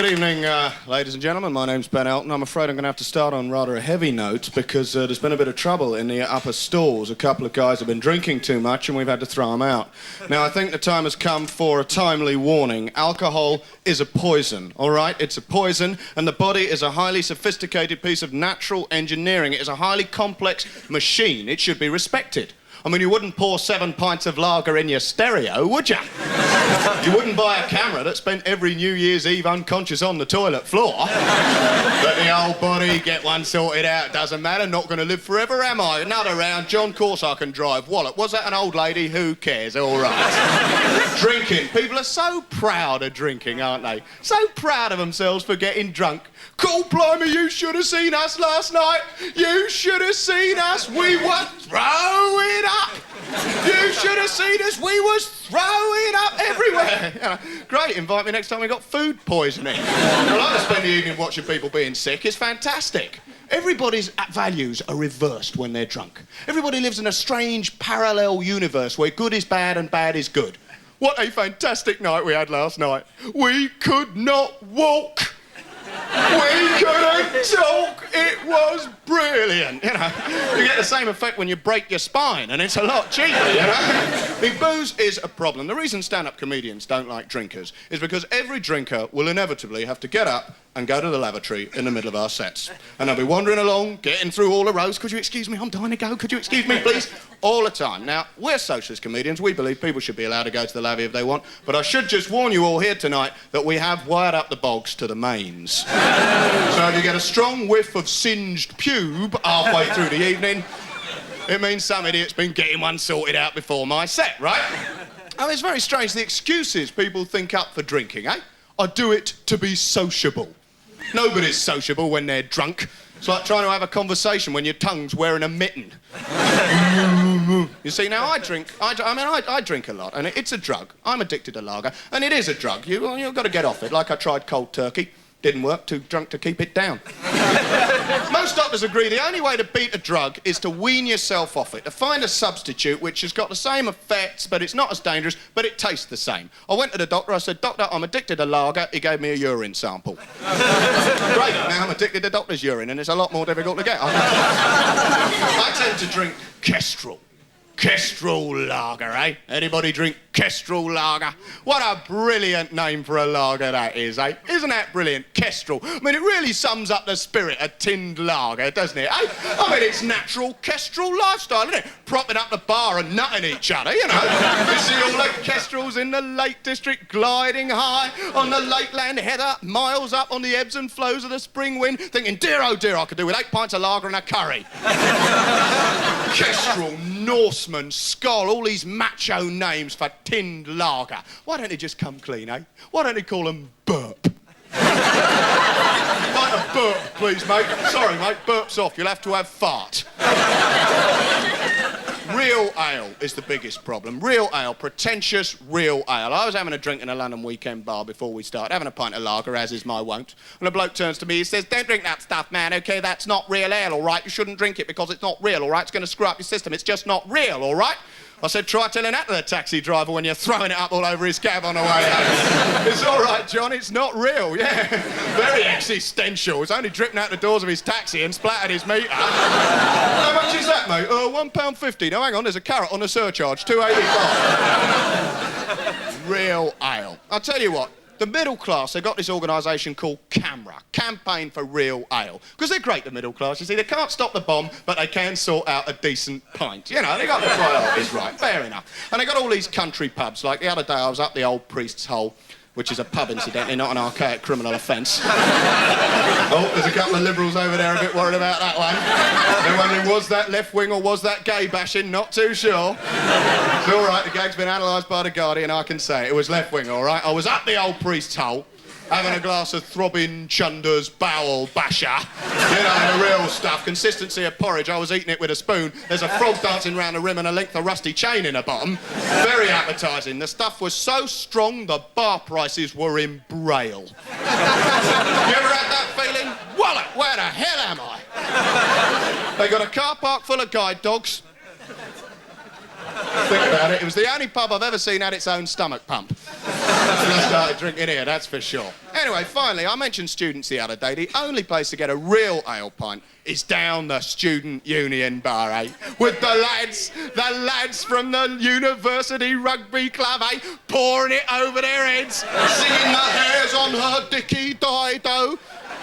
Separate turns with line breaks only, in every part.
Good evening, ladies and gentlemen. My name's Ben Elton. I'm afraid I'm going to have to start on rather a heavy note because there's been a bit of trouble in the upper stalls. A couple of guys have been drinking too much and we've had to throw them out. Now, I think the time has come for a timely warning. Alcohol is a poison, all right? It's a poison, and the body is a highly sophisticated piece of natural engineering. It is a highly complex machine. It should be respected. I mean, you wouldn't pour 7 pints of lager in your stereo, would you? You wouldn't buy a camera that spent every New Year's Eve unconscious on the toilet floor. Let the old body get one sorted out. Doesn't matter, not going to live forever, am I? Another round, John, course I can drive. Wallet, was that an old lady? Who cares? All right. Drinking. People are so proud of drinking, aren't they? So proud of themselves for getting drunk. Cool, blimey, you should have seen us last night. You should have seen us. We were throwing up. You should have seen us. We was throwing up everywhere. You know, great, invite me next time we got food poisoning. I like to spend the evening watching people being sick. It's fantastic. Everybody's values are reversed when they're drunk. Everybody lives in a strange parallel universe where good is bad and bad is good. What a fantastic night we had last night. We could not walk. We couldn't talk. It was brilliant, you know. You get the same effect when you break your spine, and it's a lot cheaper, you know. I mean, booze is a problem. The reason stand-up comedians don't like drinkers is because every drinker will inevitably have to get up and go to the lavatory in the middle of our sets. And they'll be wandering along, getting through all the rows. Could you excuse me? I'm dying to go. Could you excuse me, please? All the time. Now, we're socialist comedians. We believe people should be allowed to go to the lavvy if they want. But I should just warn you all here tonight that we have wired up the bogs to the mains. So if you get a strong whiff of singed pube halfway through the evening, it means some idiot's been getting one sorted out before my set, right? I mean, it's very strange, the excuses people think up for drinking, eh? I do it to be sociable. Nobody's sociable when they're drunk. It's like trying to have a conversation when your tongue's wearing a mitten. You see, now I drink a lot, and it's a drug. I'm addicted to lager, and it is a drug. You've got to get off it. Like I tried cold turkey. Didn't work, too drunk to keep it down. Most doctors agree the only way to beat a drug is to wean yourself off it, to find a substitute which has got the same effects, but it's not as dangerous, but it tastes the same. I went to the doctor, I said, "Doctor, I'm addicted to lager." He gave me a urine sample. Great, now I'm addicted to doctor's urine, and it's a lot more difficult to get. I tend to drink Kestrel. Kestrel lager, eh? Anybody drink Kestrel lager? What a brilliant name for a lager that is, eh? Isn't that brilliant? Kestrel. I mean, it really sums up the spirit of tinned lager, doesn't it, eh? I mean, it's natural Kestrel lifestyle, isn't it? Propping up the bar and nutting each other, you know. You see all the Kestrels in the Lake District gliding high on the Lakeland heather, miles up on the ebbs and flows of the spring wind, thinking, dear, oh dear, I could do with 8 pints of lager and a curry. Kestrel, Norseman, Skoll, all these macho names for tinned lager. Why don't they just come clean, eh? Why don't they call them burp? Like a burp, please, mate. Sorry, mate, burp's off. You'll have to have fart. Real ale is the biggest problem. Real ale, pretentious real ale. I was having a drink in a London weekend bar before we started, having a pint of lager, as is my wont. And a bloke turns to me, he says, "Don't drink that stuff, man, OK? That's not real ale, all right? You shouldn't drink it because it's not real, all right? It's going to screw up your system. It's just not real, all right?" I said, "Try telling that to the taxi driver when you're throwing it up all over his cab on the way home." "It's all right, John, it's not real." Yeah, very existential. It's only dripping out the doors of his taxi and splattered his meter. "How much is that, mate?" £1.50. "No, hang on, there's a carrot on the surcharge, £2.85. Real ale. I'll tell you what. The middle class, they've got this organisation called CAMRA, Campaign for Real Ale. Because they're great, the middle class. You see, they can't stop the bomb, but they can sort out a decent pint. You know, they got the priorities right, fair enough. And they got all these country pubs. Like the other day, I was up the Old Priest's Hole, which is a pub, incidentally, not an archaic criminal offence. Oh, there's a couple of liberals over there a bit worried about that one. They're wondering, was that left-wing or was that gay bashing? Not too sure. It's all right, the gag's been analysed by The Guardian, I can say. It was left-wing, all right? I was up the Old Priest's Hole, having a glass of throbbing Chunder's bowel basher. You know, the real stuff. Consistency of porridge. I was eating it with a spoon. There's a frog dancing round the rim and a length of rusty chain in the bottom. Very appetising. The stuff was so strong, the bar prices were in Braille. You ever had that feeling? Wallet, where the hell am I? They got a car park full of guide dogs. Think about it. It was the only pub I've ever seen had its own stomach pump. I started drinking here, that's for sure. Anyway, finally, I mentioned students the other day. The only place to get a real ale pint is down the student union bar, eh? With the lads from the university rugby club, eh? Pouring it over their heads, singing the hairs on her dicky dido.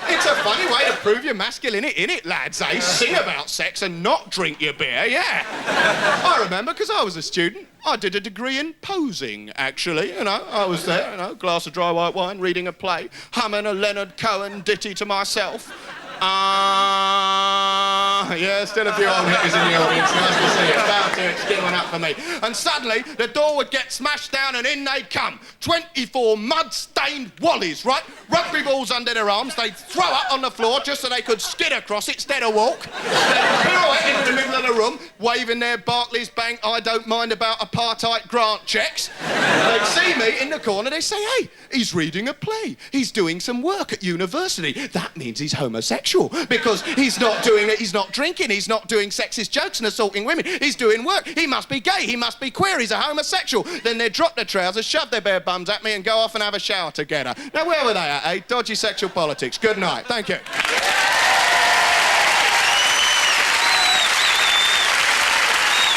It's a funny way to prove your masculinity, innit, lads, eh? Sing about sex and not drink your beer, yeah. I remember, because I was a student, I did a degree in posing, actually, you know. I was there, you know, glass of dry white wine, reading a play, humming a Leonard Cohen ditty to myself. Yeah, still a few old hippies in the audience. Nice to see it. About to, it's still one up for me. And suddenly, the door would get smashed down and in they'd come. 24 mud-stained wallies, right? Rugby balls under their arms. They'd throw up on the floor just so they could skid across it instead of walk. They'd pirouette into the middle of the room, waving their Barclays Bank I don't mind about apartheid grant checks. They'd see me in the corner. They'd say, hey, he's reading a play. He's doing some work at university. That means he's homosexual because he's not doing it. He's not drinking, he's not doing sexist jokes and assaulting women, he's doing work, he must be gay, he must be queer, he's a homosexual. Then they'd drop their trousers, shove their bare bums at me and go off and have a shower together. Now where were they at, eh? Dodgy sexual politics. Good night, thank you.